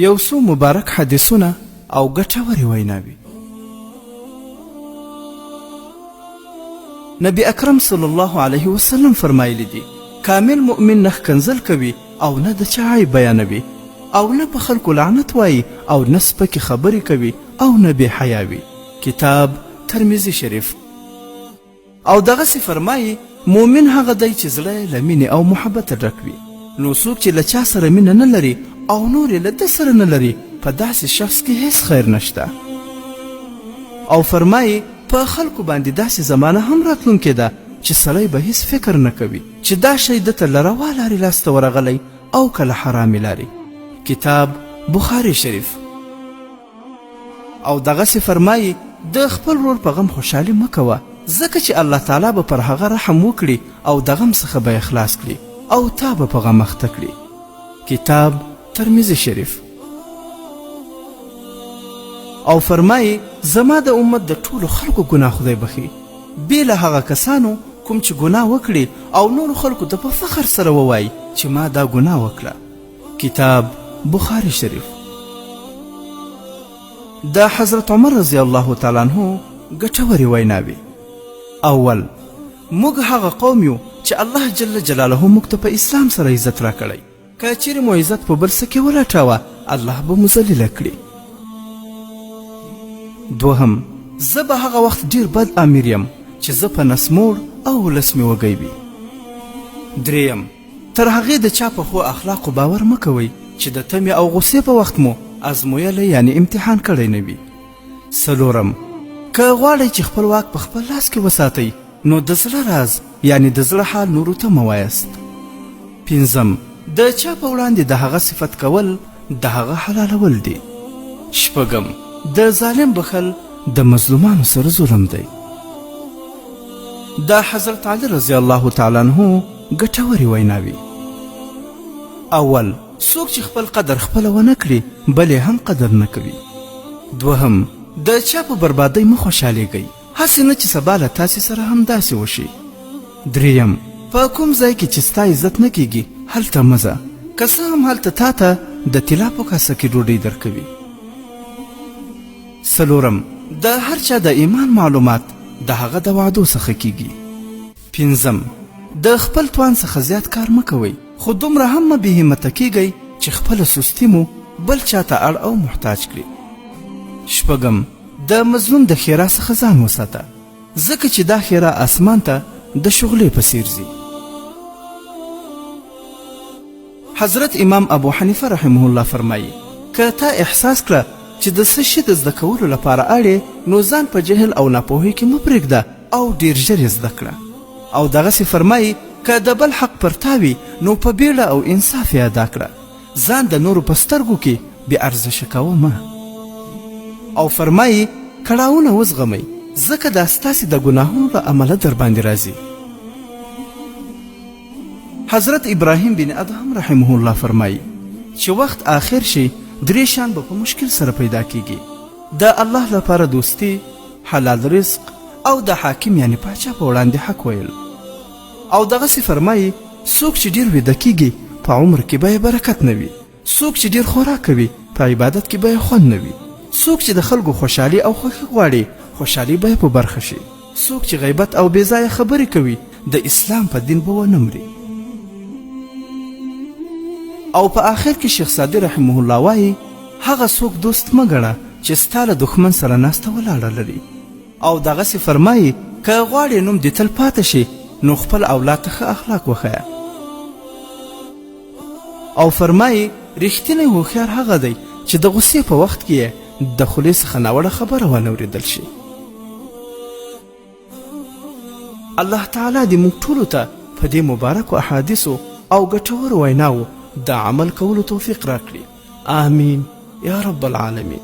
یو څو مبارک حدیثونه او ګټورې ویناوې. نبی اکرم صلی الله علیه وسلم فرمایلی دي کامل مؤمن نه ښکنځل کوي او نه د چا عیب بیانوي او نه په خلکو لعنت وایي او نه سپکې خبرې کوي او نه بې حیا وي. کتاب ترمذي شریف. او دغسې فرمایي مؤمن هغه دی چې زړه له مینې او محبته ډک وي. نو څوک چې له چا سره مینه نه لري او نور یې له ده سره نه لري په داسې شخص کې هیڅ خیر نشته. او فرمایي په خلکو باندې داسې زمانه هم راتلونکې ده چې سړی به هیڅ فکر نه کوي چې دا شی دته له روا لارې لاسته ورغلی او که له حرامې لارې. کتاب بخاري شریف. او دغسې فرمایي د خپل ورور په غم خوشحالي مه کوه ځکه چې الله تعالی به پر هغه رحم وکړي او د غم څخه به یې خلاص کړي او تا به په غم اخته کړي. کتاب ترمذي شریف. او فرمایي زما د امت د ټولو خلکو ګناه خدای بخي بې له هغه کسانو کوم چې ګناه وکړي او نورو خلکو ته په فخر سره ووایي چې ما دا ګناه وکړه. کتاب بخاري شریف. د حضرت عمر رضی الله تعالی عنه ګټورې ویناوې. اول موږ هغه قوم یو چې الله جل جلاله موږ ته په اسلام سره عزت راکړی. که چیرې مو عزت په بل څه کې ولټاوه الله به مو ذلیله کړي. دوهم زه به هغه وخت ډیر بد امیر یم چې زه په نسموړ او ولس مې وږی وي. دریم تر هغې د چا په ښو اخلاقو باور مه کوئ چې د تمې او غصې په وخت مو ازمویلی یعنې امتحان کړی نه وي. څلورم که غواړئ چې خپل واک په خپل لاس کې وساتئ نو د زړه راز یعنې د زړه حال نورو ته مه وایاست. پنځم د چا په وړاندې د هغه صفت کول د هغه حلالول دي. شپږم د ظالم بخل د مظلومانو سره ظلم دی. د حضرت علی رضی الله تعالی عنه ګټورې ویناوې. اول څوک چې خپل قدر خپله ونه کړي بل یې هم قدر نه کوي. دوهم د چا په بربادۍ مه خوشحالیږئ هسې نه چې سبا له تاسې سره هم داسې وشي. دریم په کوم ځای کې چې ستا عزت نه کیږي هلته مه ځه که څه هم هلته تا ته د طلا په کاسه کې ډوډۍ درکوي. څلورم د هر چا د ایمان معلومات د هغه د وعدو څخه کیږي. پنځم د خپل توان څخه زیات کار مه کوئ خو دومره هم مه بې همته کیږئ چې خپله سستي مو بل چا ته اړ او محتاج کړي. شپږم د مظلوم د ښېرا څخه ځان وساته ځکه چې دا ښېرا اسمان ته د شغلې په څیر ځي. حضرت امام ابو حنیفه رحمه الله فرمایي که تا احساس کړه چې د څه شي د زده کولو لپاره اړې نو ځان په جهل او ناپوهۍ کې مه پرېږده او ډېر ژر یې زده کړه. او دغسې فرمایي که د بل حق پر تا وي نو په بیړه او انصاف یې ادا کړه. ځان د نورو په سترګو کې بې ارزشه کوه مه. او فرمایي کړاوونه وزغمئ ځکه دا ستاسې د ګناهونو له امله در باندې راځي. حضرت ابراهیم بن ادهم رحمه الله فرمایي چې وخت آخر شي درې شیان به په مشکل سره پیدا کیږي. د الله لپاره دوستی، حلال رزق او د حاکم یعنی پاچا په وړاندې حق ویل. او دغسې فرمایي څوک چې ډېر ویده کیږي په عمر کې به یې برکت نه وي. څوک چې ډېر خوراک کوي په عبادت کې به یې خوند نه وي. څوک چې د خلکو خوشحالي او خوښي غواړي خوشحالي به یې په برخه شي. څوک چې غیبت او بې ځایه خبرې کوي د اسلام په دین به ونه مري. او په آخر کې شیخ سعدي رحمه الله وایي هغه څوک دوست مه ګڼه چې ستا له دښمن سره ناسته ولاړه لري. او دغسې فرمایي که غواړې نوم دې تل پاته شي نو خپل اولاد ته ښه اخلاق وښیه. او فرمایي رښتینی هوښیار هغه دی چې د غصې په وخت کې یې د خولې څخه ناوړه خبره ونه اورېدل شي. الله تعالی دې موږ ټولو ته په دې مبارکو احادیثو او ګټورو ویناوو د عمل کولو توفیق راکړي. آمین یا رب العالمین.